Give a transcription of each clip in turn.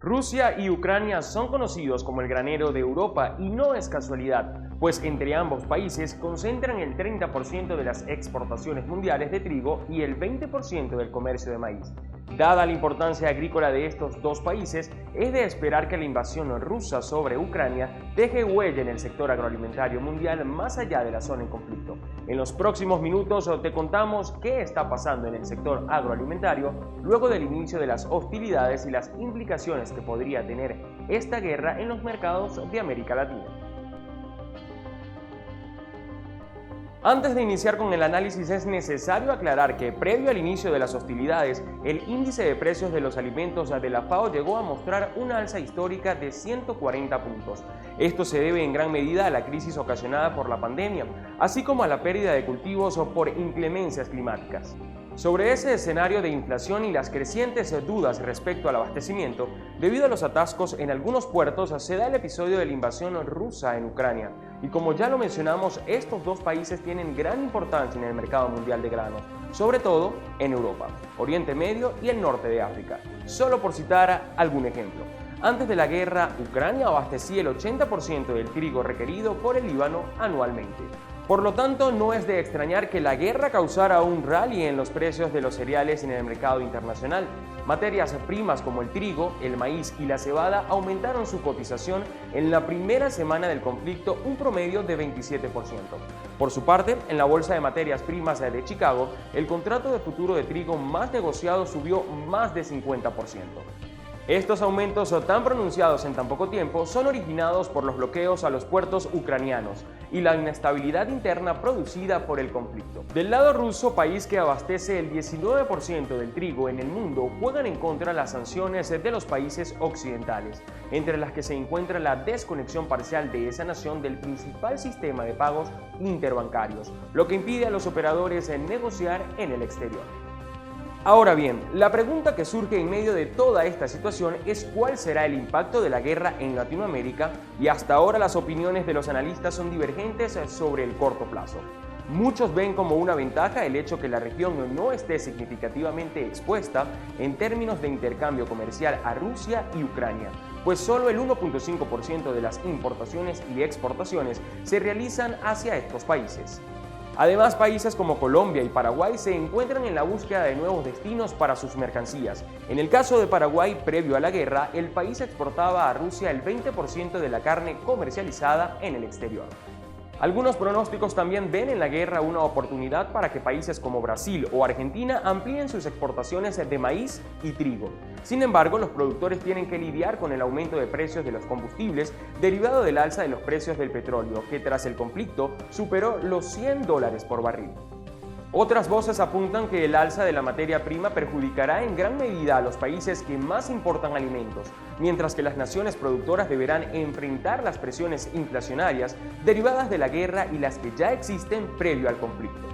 Rusia y Ucrania son conocidos como el granero de Europa y no es casualidad, pues entre ambos países concentran el 30% de las exportaciones mundiales de trigo y el 20% del comercio de maíz. Dada la importancia agrícola de estos dos países, es de esperar que la invasión rusa sobre Ucrania deje huella en el sector agroalimentario mundial más allá de la zona en conflicto. En los próximos minutos te contamos qué está pasando en el sector agroalimentario luego del inicio de las hostilidades y las implicaciones que podría tener esta guerra en los mercados de América Latina. Antes de iniciar con el análisis es necesario aclarar que previo al inicio de las hostilidades, el índice de precios de los alimentos de la FAO llegó a mostrar una alza histórica de 140 puntos. Esto se debe en gran medida a la crisis ocasionada por la pandemia, así como a la pérdida de cultivos por inclemencias climáticas. Sobre ese escenario de inflación y las crecientes dudas respecto al abastecimiento, debido a los atascos en algunos puertos, se da el episodio de la invasión rusa en Ucrania. Y como ya lo mencionamos, estos dos países tienen gran importancia en el mercado mundial de granos, sobre todo en Europa, Oriente Medio y el norte de África. Solo por citar algún ejemplo. Antes de la guerra, Ucrania abastecía el 80% del trigo requerido por el Líbano anualmente. Por lo tanto, no es de extrañar que la guerra causara un rally en los precios de los cereales en el mercado internacional. Materias primas como el trigo, el maíz y la cebada aumentaron su cotización en la primera semana del conflicto un promedio de 27%. Por su parte, en la Bolsa de Materias Primas de Chicago, el contrato de futuro de trigo más negociado subió más de 50%. Estos aumentos tan pronunciados en tan poco tiempo son originados por los bloqueos a los puertos ucranianos y la inestabilidad interna producida por el conflicto. Del lado ruso, país que abastece el 19% del trigo en el mundo, juegan en contra las sanciones de los países occidentales, entre las que se encuentra la desconexión parcial de esa nación del principal sistema de pagos interbancarios, lo que impide a los operadores negociar en el exterior. Ahora bien, la pregunta que surge en medio de toda esta situación es cuál será el impacto de la guerra en Latinoamérica, y hasta ahora las opiniones de los analistas son divergentes sobre el corto plazo. Muchos ven como una ventaja el hecho que la región no esté significativamente expuesta en términos de intercambio comercial a Rusia y Ucrania, pues solo el 1.5% de las importaciones y exportaciones se realizan hacia estos países. Además, países como Colombia y Paraguay se encuentran en la búsqueda de nuevos destinos para sus mercancías. En el caso de Paraguay, previo a la guerra, el país exportaba a Rusia el 20% de la carne comercializada en el exterior. Algunos pronósticos también ven en la guerra una oportunidad para que países como Brasil o Argentina amplíen sus exportaciones de maíz y trigo. Sin embargo, los productores tienen que lidiar con el aumento de precios de los combustibles derivado del alza de los precios del petróleo, que tras el conflicto superó los $100 por barril. Otras voces apuntan que el alza de la materia prima perjudicará en gran medida a los países que más importan alimentos, mientras que las naciones productoras deberán enfrentar las presiones inflacionarias derivadas de la guerra y las que ya existen previo al conflicto.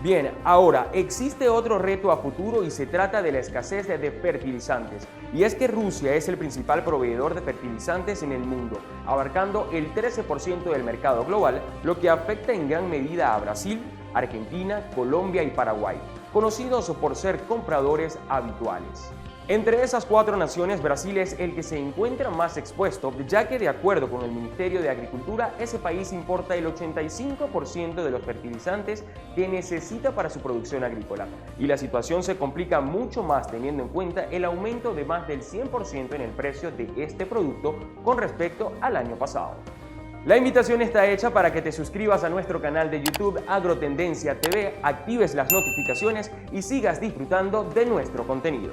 Bien, ahora existe otro reto a futuro y se trata de la escasez de fertilizantes. Y es que Rusia es el principal proveedor de fertilizantes en el mundo, abarcando el 13% del mercado global, lo que afecta en gran medida a Brasil, Argentina, Colombia y Paraguay, conocidos por ser compradores habituales. Entre esas cuatro naciones, Brasil es el que se encuentra más expuesto, ya que de acuerdo con el Ministerio de Agricultura, ese país importa el 85% de los fertilizantes que necesita para su producción agrícola. Y la situación se complica mucho más teniendo en cuenta el aumento de más del 100% en el precio de este producto con respecto al año pasado. La invitación está hecha para que te suscribas a nuestro canal de YouTube Agrotendencia TV, actives las notificaciones y sigas disfrutando de nuestro contenido.